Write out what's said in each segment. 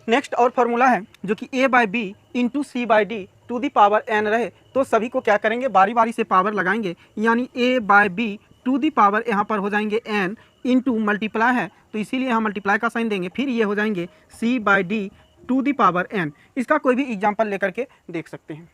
Next और formula है जो कि a by B into C by D to the power n रहे, तो सभी को क्या करेंगे, बारी बारी से पावर लगाएंगे, यानी a by B to the power यहाँ पर हो जाएंगे n इंटू मल्टीप्लाई है तो इसीलिए यहाँ मल्टीप्लाई का साइन देंगे, फिर ये हो जाएंगे c by D to the power n। इसका कोई भी एग्जाम्पल लेकर के देख सकते हैं।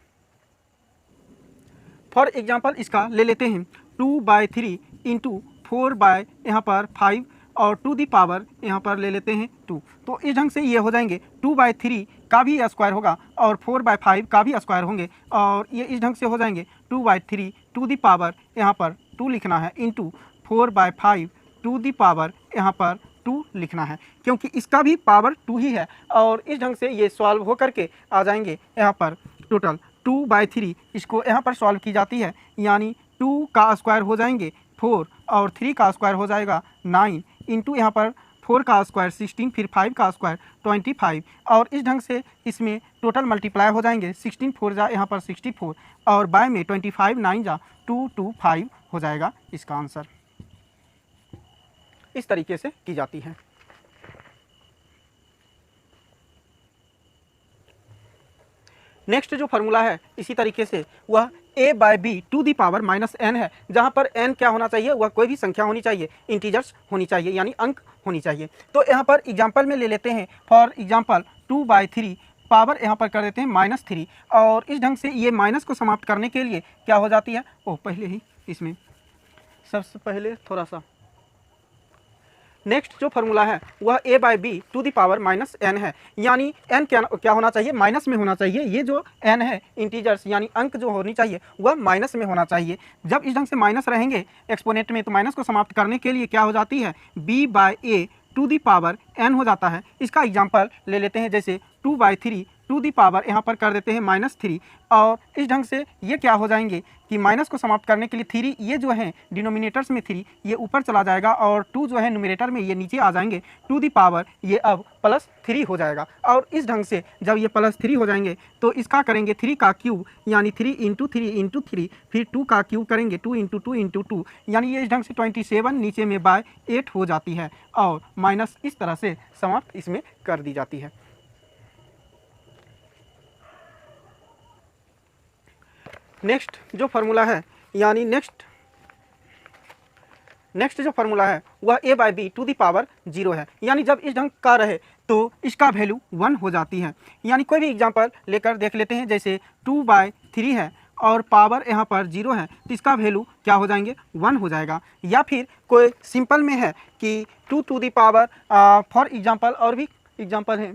फॉर एग्जाम्पल इसका ले लेते हैं 2/3 इंटू 4 यहाँ पर 5 और टू दी पावर यहाँ पर ले लेते हैं 2। तो इस ढंग से ये हो जाएंगे 2/3 का भी स्क्वायर होगा और 4/5 का भी स्क्वायर होंगे, और ये इस ढंग से हो जाएंगे 2/3 टू दी पावर यहाँ पर 2 लिखना है इंटू 4/5 टू दी पावर यहाँ पर 2 लिखना है, क्योंकि इसका भी पावर 2 ही है। और इस ढंग से ये सॉल्व हो करके आ जाएंगे यहाँ पर टोटल 2/3, इसको यहाँ पर सॉल्व की जाती है, यानी 2 का स्क्वायर हो जाएंगे 4 और 3 का स्क्वायर हो जाएगा 9 इंटू यहाँ पर 4 का स्क्वायर 16, फिर 5 का स्क्वायर 25, और इस ढंग से इसमें टोटल मल्टीप्लाई हो जाएंगे 16 4 जा यहाँ पर 64 और बाय में 25 9 जा 225 हो जाएगा इसका आंसर। इस तरीके से की जाती है। नेक्स्ट जो फार्मूला है इसी तरीके से वह a by B to the power minus n है, जहाँ पर n क्या होना चाहिए, वह कोई भी संख्या होनी चाहिए, इंटीजर्स होनी चाहिए, यानी अंक होनी चाहिए। तो यहाँ पर एग्जाम्पल में ले लेते हैं, फॉर एग्जाम्पल 2/3 पावर यहाँ पर कर देते हैं -3, और इस ढंग से ये माइनस को समाप्त करने के लिए क्या हो जाती है, पहले ही इसमें सबसे पहले थोड़ा सा नेक्स्ट जो फार्मूला है वह a by B to the power -n है, यानी n क्या होना चाहिए, माइनस में होना चाहिए। ये जो n है इंटीजर्स यानी अंक जो होनी चाहिए वह माइनस में होना चाहिए। जब इस ढंग से माइनस रहेंगे एक्सपोनेंट में तो माइनस को समाप्त करने के लिए क्या हो जाती है, b by a to the power n हो जाता है। इसका एग्जाम्पल ले लेते हैं, जैसे 2/3 टू दी पावर यहाँ पर कर देते हैं -3, और इस ढंग से ये क्या हो जाएंगे कि माइनस को समाप्त करने के लिए 3 ये जो है डिनोमिनेटर्स में 3 ये ऊपर चला जाएगा और 2 जो है न्यूमरेटर में ये नीचे आ जाएंगे, टू दी पावर ये अब +3 हो जाएगा। और इस ढंग से जब ये +3 हो जाएंगे तो इसका करेंगे 3 का क्यूब, यानी 3 इंटू 3, फिर 2 का क्यूब करेंगे 2 इंटू 2, यानी ये इस ढंग से 27 नीचे में बाय 8 हो जाती है, और माइनस इस तरह से समाप्त इसमें कर दी जाती है। नेक्स्ट जो फार्मूला है, यानी नेक्स्ट जो फार्मूला है वह a by B to the power 0 है, यानी जब इस ढंग का रहे तो इसका वैल्यू 1 हो जाती है। यानी कोई भी एग्जांपल लेकर देख लेते हैं, जैसे 2/3 है और पावर यहाँ पर 0 है तो इसका वैल्यू क्या हो जाएंगे, 1 हो जाएगा। या फिर कोई सिंपल में है कि 2 to the power, for example और भी एग्जांपल है।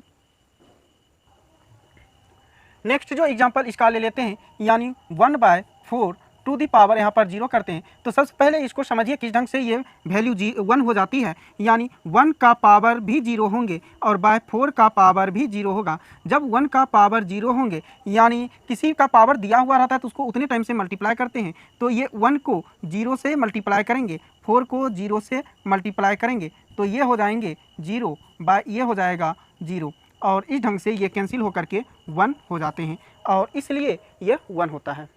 नेक्स्ट जो एग्जांपल इसका ले लेते हैं, यानी 1/4 टू दी पावर यहाँ पर 0 करते हैं, तो सबसे पहले इसको समझिए किस ढंग से ये वैल्यू 1 हो जाती है, यानी 1 का पावर भी 0 होंगे और बाय 4 का पावर भी 0 होगा। जब 1 का पावर 0 होंगे, यानी किसी का पावर दिया हुआ रहता है तो उसको उतने टाइम से मल्टीप्लाई करते हैं, तो ये 1 को 0 से मल्टीप्लाई करेंगे, 4 को 0 से मल्टीप्लाई करेंगे, तो ये हो जाएंगे 0 बाय ये हो जाएगा 0, और इस ढंग से ये कैंसिल होकर के 1 हो जाते हैं, और इसलिए ये 1 होता है।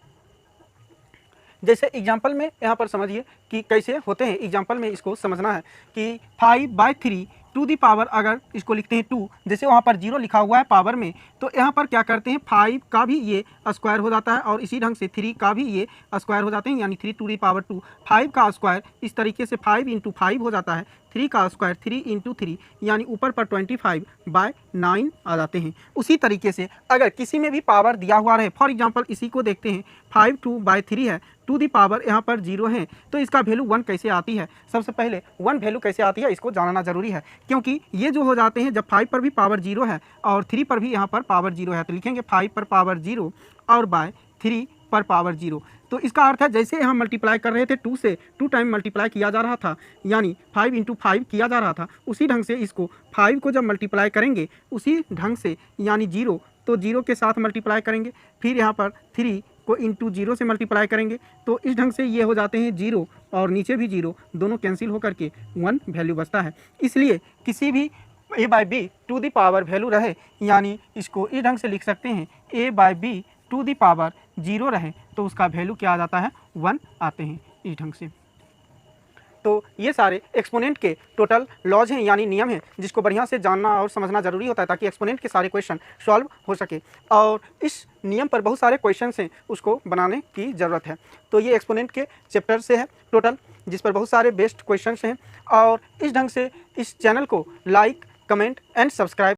जैसे एग्जाम्पल में यहाँ पर समझिए कि कैसे होते हैं। एग्जाम्पल में इसको समझना है कि 5/3 टू दी पावर, अगर इसको लिखते हैं 2, जैसे वहाँ पर 0 लिखा हुआ है पावर में, तो यहाँ पर क्या करते हैं 5 का भी ये स्क्वायर हो जाता है और इसी ढंग से 3 का भी ये स्क्वायर हो जाते हैं, यानी 3 टू दी पावर 2। 5 का स्क्वायर इस तरीके से 5 इंटू 5 हो जाता है, 3 का स्क्वायर 3 इंटू 3, यानी ऊपर पर 25/9 आ जाते हैं। उसी तरीके से अगर किसी में भी पावर दिया हुआ रहे, फॉर एग्जांपल इसी को देखते हैं 5/3 है, टू दी पावर यहाँ पर 0 है, तो इसका वैल्यू 1 कैसे आती है। सबसे पहले 1 वैल्यू कैसे आती है इसको जानना जरूरी है, क्योंकि ये जो हो जाते हैं जब 5 पर भी पावर 0 है और 3 पर भी यहाँ पर पावर 0 है, तो लिखेंगे 5 पर पावर 0 और बाय 3 पर पावर 0। तो इसका अर्थ है जैसे हम मल्टीप्लाई कर रहे थे 2 से 2 टाइम मल्टीप्लाई किया जा रहा था, यानी 5 इंटू 5 किया जा रहा था, उसी ढंग से इसको 5 को जब मल्टीप्लाई करेंगे उसी ढंग से, यानी 0 तो 0 के साथ मल्टीप्लाई करेंगे, फिर यहाँ पर 3 को इंटू 0 से मल्टीप्लाई करेंगे, तो इस ढंग से ये हो जाते हैं 0 और नीचे भी 0, दोनों कैंसिल होकर के 1 वैल्यू बचता है। इसलिए किसी भी a by B to the power value रहे, यानी इसको इस ढंग से लिख सकते हैं a by B to the power 0 रहे तो उसका वैल्यू क्या आ जाता है, 1 आते हैं इस ढंग से। तो ये सारे एक्सपोनेंट के टोटल लॉज हैं यानी नियम हैं जिसको बढ़िया से जानना और समझना ज़रूरी होता है ताकि एक्सपोनेंट के सारे क्वेश्चन सॉल्व हो सके। और इस नियम पर बहुत सारे क्वेश्चंस हैं उसको बनाने की ज़रूरत है। तो ये एक्सपोनेंट के चैप्टर से है टोटल, जिस पर बहुत सारे बेस्ट क्वेश्चंस हैं। और इस ढंग से इस चैनल को लाइक, कमेंट एंड सब्सक्राइब